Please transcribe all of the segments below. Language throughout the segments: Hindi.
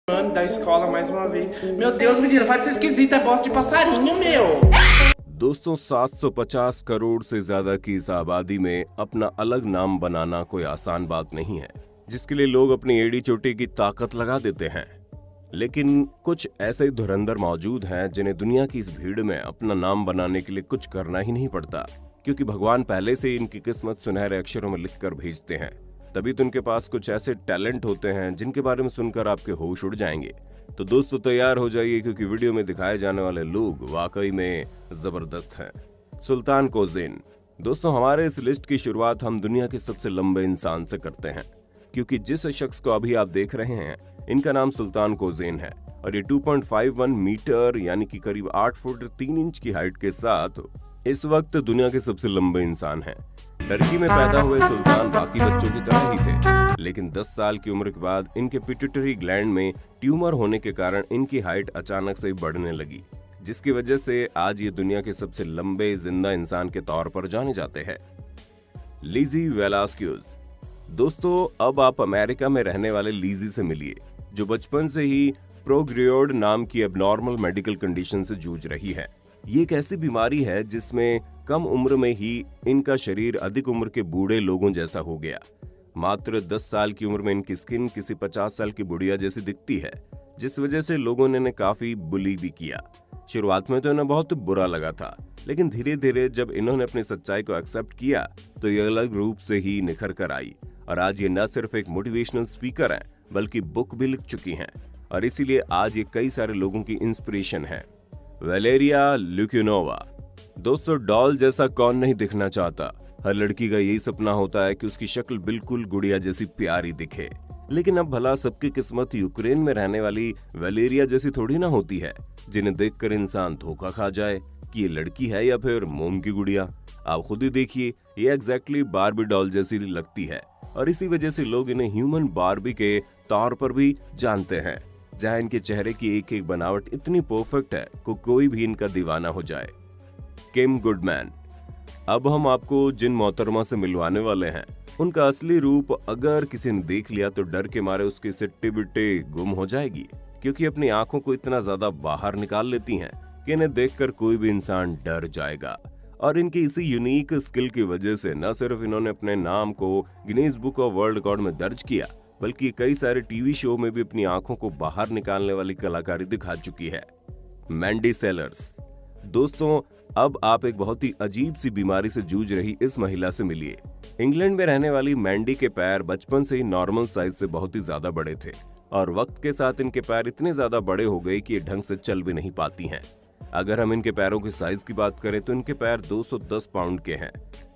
Da escola mais uma vez. Meu Deus, menina, vai ser esquisita, é bosta de passarinho, meu. दोस्तों 750 करोड़ से ज्यादा की इस आबादी में अपना अलग नाम बनाना कोई आसान बात नहीं है, जिसके लिए लोग अपनी एड़ी चोटी की ताकत लगा देते हैं। लेकिन कुछ ऐसे धुरंधर मौजूद हैं जिन्हें दुनिया की इस भीड़ में अपना नाम बनाने के लिए कुछ करना ही नहीं पड़ता, क्योंकि भगवान पहले से ही इनकी किस्मत सुनहरे अक्षरों में लिखकर भेजते हैं। तभी तो उनके पास कुछ ऐसे टैलेंट होते हैं जिनके बारे में सुनकर आपके होश उड़ जाएंगे। तो दोस्तों तैयार हो जाइए, क्योंकि वीडियो में दिखाए जाने वाले लोग वाकई में जबरदस्त हैं। सुल्तान कोज़ेन। दोस्तों हमारे इस लिस्ट की शुरुआत हम दुनिया के सबसे लंबे इंसान से करते हैं, क्योंकि जिस शख्स को अभी आप देख रहे हैं इनका नाम सुल्तान कोज़ेन है और ये 2.51 मीटर यानी कि करीब 8 फुट 3 इंच की हाइट के साथ इस वक्त दुनिया के सबसे लंबे इंसान हैं। टर्की में पैदा हुए सुल्तान बाकी बच्चों की तरह ही थे, लेकिन 10 साल की उम्र के बाद इनके पिट्यूटरी ग्लैंड में ट्यूमर होने के कारण इनकी हाइट अचानक से बढ़ने लगी, जिसकी वजह से आज ये दुनिया के सबसे लंबे जिंदा इंसान के तौर पर जाने जाते हैं। लीजी वेलास्क्यूज। दोस्तों अब आप अमेरिका में रहने वाले लीजी से मिलिए, जो बचपन से ही प्रोग्रियोड नाम की एबनॉर्मल मेडिकल कंडीशन से जूझ रही है। ये एक ऐसी बीमारी है जिसमें कम उम्र में ही इनका शरीर अधिक उम्र के बूढ़े लोगों जैसा हो गया। मात्र 10 साल की उम्र में इनकी स्किन किसी 50 साल की बुढ़िया जैसी दिखती है, जिस वजह से लोगों ने इन्हें काफी बुली भी किया। शुरुआत में तो इन्हें बहुत बुरा लगा था, लेकिन धीरे धीरे जब इन्होंने अपनी सच्चाई को एक्सेप्ट किया तो ये अलग रूप से ही निखर कर आई और आज ये न सिर्फ एक मोटिवेशनल स्पीकर हैं, बल्कि बुक भी लिख चुकी हैं और इसीलिए आज ये कई सारे लोगों की इंस्पिरेशन है। वैलेरिया ल्यूकिनोवा। दोस्तों डॉल जैसा कौन नहीं दिखना चाहता। हर लड़की का यही सपना होता है कि उसकी शक्ल बिल्कुल गुड़िया जैसी प्यारी दिखे, लेकिन अब भला सबकी किस्मत यूक्रेन में रहने वाली वैलेरिया जैसी थोड़ी ना होती है, जिन्हें देखकर इंसान धोखा खा जाए कि ये लड़की है या फिर मोम की गुड़िया। आप खुद ही देखिए, ये एग्जैक्टली बारबी डॉल जैसी लगती है और इसी वजह से लोग इन्हें ह्यूमन बारबी के तौर पर भी जानते हैं, जहां इनके चेहरे की एक एक बनावट इतनी परफेक्ट है कि कोई भी इनका दीवाना हो जाए। किम गुडमैन। अब हम आपको जिन मोहतरमा से मिलवाने वाले हैं उनका असली रूप अगर किसी ने देख लिया तो डर के मारे उसकी सिट्टी बिट्टी गुम हो जाएगी, क्योंकि अपनी आंखों को इतना ज्यादा बाहर निकाल लेती हैं कि इन्हें देखकर कोई भी इंसान डर जाएगा। और इनकी इसी यूनिक स्किल की वजह से न सिर्फ इन्होंने अपने नाम को Guinness book of world record में दर्ज किया, बल्कि कई सारे टीवी शो में भी अपनी आंखों को बाहर निकालने वाली कलाकारी दिखा चुकी है। मैंडी सेलर्स। दोस्तों अब आप एक बहुत ही अजीब सी बीमारी से जूझ रही इस महिला से मिलिए। इंग्लैंड में रहने वाली मैंडी के पैर बचपन से ही नॉर्मल साइज से बहुत ही ज्यादा बड़े थे और वक्त के साथ इनके पैर इतने ज्यादा बड़े हो गए कि ये ढंग से चल भी नहीं पाती हैं। अगर हम इनके पैरों के साइज की बात करें तो इनके पैर 210 पाउंड के हैं,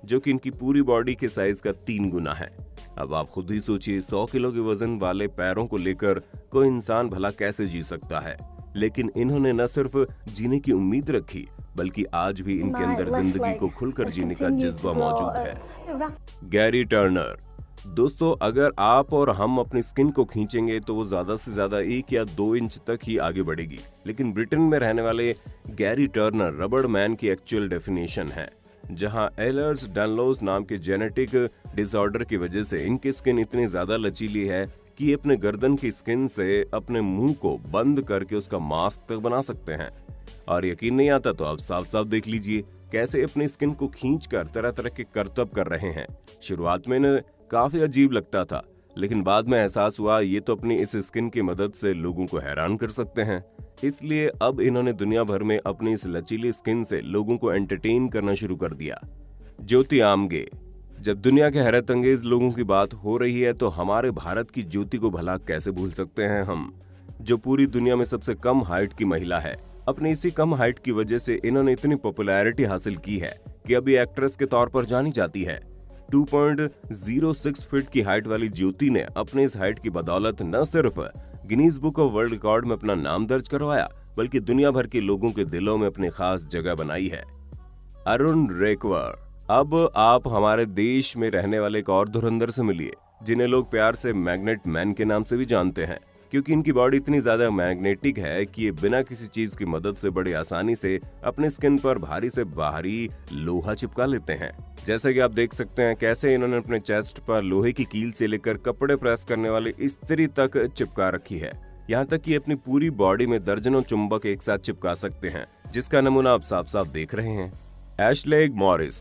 जो कि इनकी पूरी बॉडी के साइज का 3 गुना है। अब आप खुद ही सोचिए, 100 किलो के वजन वाले पैरों को लेकर कोई इंसान भला कैसे जी सकता है। लेकिन इन्होंने न सिर्फ जीने की उम्मीद रखी, बल्कि आज भी इनके अंदर जिंदगी को खुलकर जीने का जज्बा मौजूद है। Gary Turner. दोस्तों अगर आप और हम अपनी स्किन को खींचेंगे तो वो ज्यादा से ज्यादा 1 या 2 इंच तक ही आगे बढ़ेगी, लेकिन ब्रिटेन में रहने वाले गैरी टर्नर रबड़ मैन की एक्चुअल डेफिनेशन है, जहां एलर्स डानलोस नाम के जेनेटिक डिसऑर्डर की वजह से इनकी स्किन इतनी ज्यादा लचीली है कि ये अपने गर्दन की स्किन से अपने मुंह को बंद करके उसका मास्क तक बना सकते हैं। और यकीन नहीं आता तो आप साफ साफ देख लीजिए कैसे अपनी स्किन को खींचकर तरह तरह के करतब कर रहे हैं। शुरुआत में इन्हें काफी अजीब लगता था, लेकिन बाद में एहसास हुआ ये तो अपनी इस स्किन की मदद से लोगों को हैरान कर सकते हैं। इसलिए अब इन्होंने दुनिया भर में अपनी इस लचीली स्किन से लोगों को एंटरटेन करना शुरू कर दिया। ज्योति आमगे। जब दुनिया के हैरत अंगेज लोगों की बात हो रही है तो हमारे भारत की ज्योति को भला कैसे भूल सकते हैं हम, जो पूरी दुनिया में सबसे कम हाइट की महिला है। अपनी इसी कम हाइट की वजह से इन्होंने इतनी पॉपुलैरिटी हासिल की है कि अभी एक्ट्रेस के तौर पर जानी जाती है। 2.06 फीट की हाइट वाली ज्योति ने अपने इस हाइट की बदौलत न सिर्फ Guinness book of world record में अपना नाम दर्ज करवाया, बल्कि दुनिया भर के लोगों के दिलों में अपनी खास जगह बनाई है। अरुण रेकवर। अब आप हमारे देश में रहने वाले एक और धुरंधर से मिलिए, जिन्हें लोग प्यार से मैग्नेट मैन के नाम से भी जानते हैं, क्योंकि इनकी बॉडी इतनी ज्यादा मैग्नेटिक है कि ये बिना किसी चीज की मदद से बड़ी आसानी से अपने स्किन पर भारी से बाहरी लोहा चिपका लेते हैं। जैसा कि आप देख सकते हैं कैसे इन्होंने अपने चेस्ट पर लोहे की कील से लेकर कपड़े प्रेस करने वाली इस्त्री तक चिपका रखी है। यहाँ तक कि अपनी पूरी बॉडी में दर्जनों चुंबक एक साथ चिपका सकते हैं, जिसका नमूना आप साफ साफ देख रहे हैं। Ashley Morris.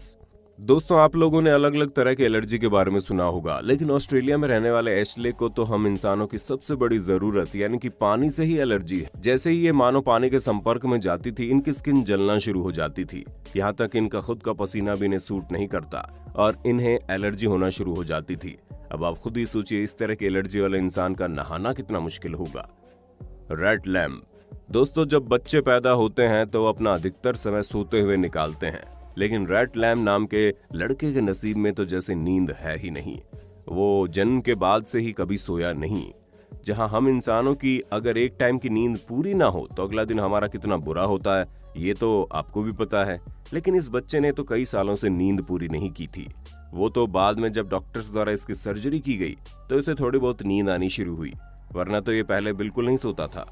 दोस्तों, आप लोगों ने अलग अलग तरह की एलर्जी के बारे में सुना होगा, लेकिन ऑस्ट्रेलिया में रहने वाले एशले को तो हम इंसानों की सबसे बड़ी जरूरत यानी कि पानी से ही एलर्जी है। जैसे ही ये मानो पानी के संपर्क में जाती थी, इनकी स्किन जलना शुरू हो जाती थी। यहाँ तक इनका खुद का पसीना भी इन्हें सूट नहीं करता और इन्हें एलर्जी होना शुरू हो जाती थी। अब आप खुद ही सोचिए, इस तरह की एलर्जी वाले इंसान का नहाना कितना मुश्किल होगा। Red lamp. दोस्तों, जब बच्चे पैदा होते हैं तो अपना अधिकतर समय सोते हुए निकालते हैं, लेकिन रेड लैम्प नाम के लड़के के नसीब में तो जैसे नींद है ही नहीं। वो जन्म के बाद से ही कभी सोया नहीं। जहां हम इंसानों की अगर एक टाइम की नींद पूरी ना हो तो अगला दिन हमारा कितना बुरा होता है, ये तो आपको भी पता है। लेकिन इस बच्चे ने तो कई सालों से नींद पूरी नहीं की थी। वो तो बाद में जब डॉक्टर्स द्वारा इसकी सर्जरी की गई तो इसे थोड़ी बहुत नींद आनी शुरू हुई, वरना तो ये पहले बिल्कुल नहीं सोता था।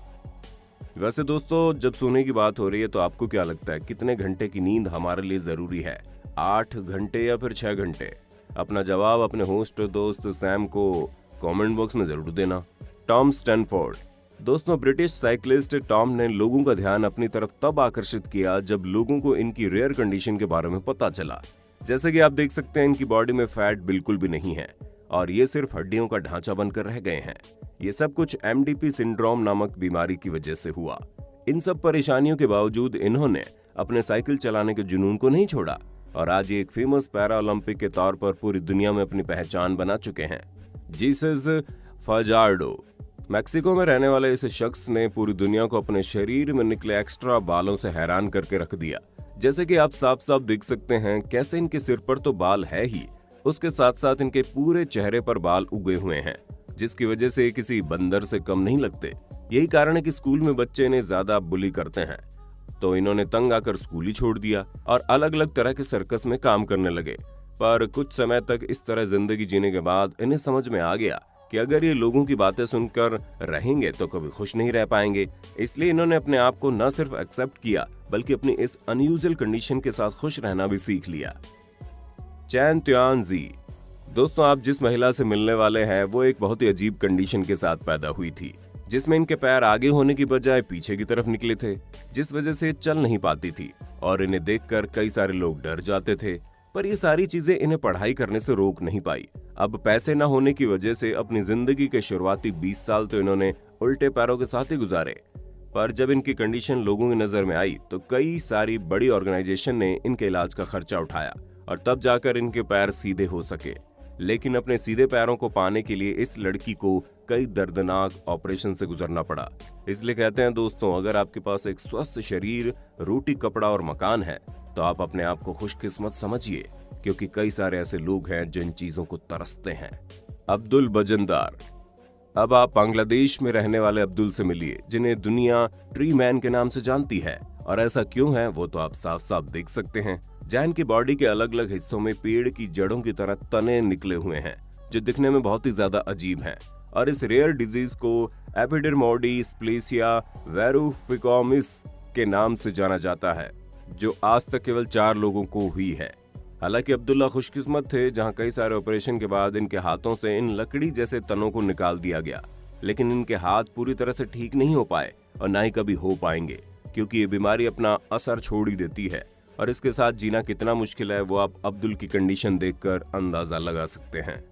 वैसे दोस्तों, जब सोने की बात हो रही है तो आपको क्या लगता है कितने घंटे की नींद हमारे लिए जरूरी है? 8 घंटे या फिर 6 घंटे? अपना जवाब अपने होस्ट दोस्त सैम को कमेंट बॉक्स में जरूर देना। Tom Stanford. दोस्तों, ब्रिटिश साइकिलिस्ट टॉम ने लोगों का ध्यान अपनी तरफ तब आकर्षित किया जब लोगों को इनकी रेयर कंडीशन के बारे में पता चला। जैसे कि आप देख सकते हैं, इनकी बॉडी में फैट बिल्कुल भी नहीं है और ये सिर्फ हड्डियों का ढांचा बनकर रह गए हैं। ये सब कुछ MDP सिंड्रोम नामक बीमारी की वजह से हुआ। इन सब परेशानियों के बावजूद इन्होंने अपने साइकिल चलाने के जुनून को नहीं छोड़ा और आज ये एक फेमस पैरा ओलंपिक के तौर पर पूरी दुनिया में अपनी पहचान बना चुके हैं। जीसस फजार्डो। मैक्सिको में रहने वाले इस शख्स ने पूरी दुनिया को अपने शरीर में निकले एक्स्ट्रा बालों से हैरान करके रख दिया। जैसे कि आप साफ साफ देख सकते हैं, कैसे इनके सिर पर तो बाल है ही, उसके साथ साथ इनके पूरे चेहरे पर बाल उगे हुए हैं, जिसकी वजह से किसी बंदर से कम नहीं लगते। यही कारण है कि स्कूल में बच्चे इन्हें ज्यादा बुली करते हैं, तो इन्होंने तंग आकर स्कूल ही छोड़ दिया और अलग अलग तरह के सर्कस में काम करने लगे। पर कुछ समय तक इस तरह जिंदगी जीने के बाद इन्हें समझ में आ गया कि अगर ये लोगों की बातें सुनकर रहेंगे तो कभी खुश नहीं रह पाएंगे। इसलिए इन्होंने अपने आप को न सिर्फ एक्सेप्ट किया बल्कि अपनी इस अनयूजुअल कंडीशन के साथ खुश रहना भी सीख लिया। चैन त्यान जी। दोस्तों, आप जिस महिला से मिलने वाले हैं वो एक बहुत ही अजीब कंडीशन के साथ पैदा हुई थी, जिसमें इनके पैर आगे होने की बजाय पीछे की तरफ निकले थे, जिस वजह से चल नहीं पाती थी और इन्हें देखकर कई सारे लोग डर जाते थे। पर ये सारी चीजें इन्हें पढ़ाई करने से रोक नहीं पाई। अब पैसे न होने की वजह से अपनी जिंदगी के शुरुआती 20 साल तो इन्होंने उल्टे पैरों के साथ ही गुजारे। पर जब इनकी कंडीशन लोगों की नजर में आई तो कई सारी बड़ी ऑर्गेनाइजेशन ने इनके इलाज का खर्चा उठाया और तब जाकर इनके पैर सीधे हो सके। लेकिन अपने सीधे पैरों को पाने के लिए इस लड़की को कई दर्दनाक ऑपरेशन से गुजरना पड़ा। इसलिए कहते हैं दोस्तों, अगर आपके पास एक स्वस्थ शरीर, रोटी, कपड़ा और मकान है तो आप अपने आप को खुशकिस्मत समझिए, क्योंकि कई सारे ऐसे लोग हैं जो इन चीजों को तरसते हैं। अब्दुल बजनदार। अब आप बांग्लादेश में रहने वाले अब्दुल से मिलिए, जिन्हें दुनिया ट्री मैन के नाम से जानती है। और ऐसा क्यों है वो तो आप साफ साफ देख सकते हैं। जहां इनकी बॉडी के अलग अलग हिस्सों में पेड़ की जड़ों की तरह तने निकले हुए हैं, जो दिखने में बहुत ही ज्यादा अजीब हैं। और इस रेयर डिजीज को एपिडर्मोडिस्प्लेसिया वेरुफिकोमिस के नाम से जाना जाता है, जो आज तक केवल 4 लोगों को हुई है। हालांकि अब्दुल्ला खुशकिस्मत थे, जहां कई सारे ऑपरेशन के बाद इनके हाथों से इन लकड़ी जैसे तनों को निकाल दिया गया, लेकिन इनके हाथ पूरी तरह से ठीक नहीं हो पाए और ना ही कभी हो पाएंगे, क्योंकि ये बीमारी अपना असर छोड़ ही देती है और इसके साथ जीना कितना मुश्किल है वो आप अब्दुल की कंडीशन देखकर अंदाजा लगा सकते हैं।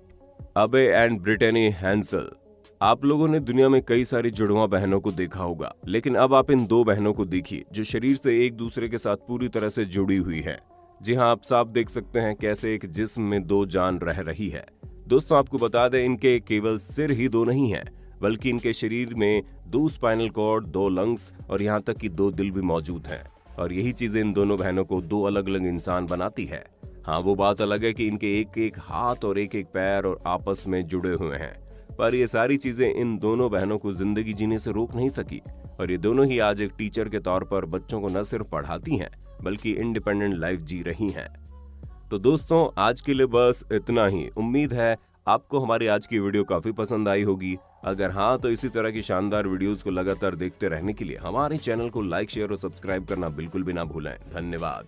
अबे एंड ब्रिटेनी हैंसल। आप लोगों ने दुनिया में कई सारी जुड़वा बहनों को देखा होगा, लेकिन अब आप इन 2 बहनों को देखिए जो शरीर से एक दूसरे के साथ पूरी तरह से जुड़ी हुई है। जी हाँ, आप साफ देख सकते हैं कैसे एक जिस्म में 2 जान रह रही है। दोस्तों, आपको बता दें, इनके केवल सिर ही 2 नहीं है, बल्कि इनके शरीर में 2 स्पाइनल कॉर्ड, 2 लंग्स और यहाँ तक कि 2 दिल भी मौजूद हैं। और यही चीजें इन दोनों बहनों को 2 अलग अलग इंसान बनाती है। हाँ, वो बात अलग है कि इनके एक एक हाथ और एक एक पैर और आपस में जुड़े हुए हैं, पर ये सारी चीजें इन दोनों बहनों को जिंदगी जीने से रोक नहीं सकी और ये दोनों ही आज एक टीचर के तौर पर बच्चों को न सिर्फ पढ़ाती हैं बल्कि इंडिपेंडेंट लाइफ जी रही हैं। तो दोस्तों, आज के लिए बस इतना ही। उम्मीद है आपको हमारी आज की वीडियो काफी पसंद आई होगी। अगर हाँ, तो इसी तरह की शानदार वीडियोस को लगातार देखते रहने के लिए हमारे चैनल को लाइक, शेयर और सब्सक्राइब करना बिल्कुल भी ना भूलें। धन्यवाद।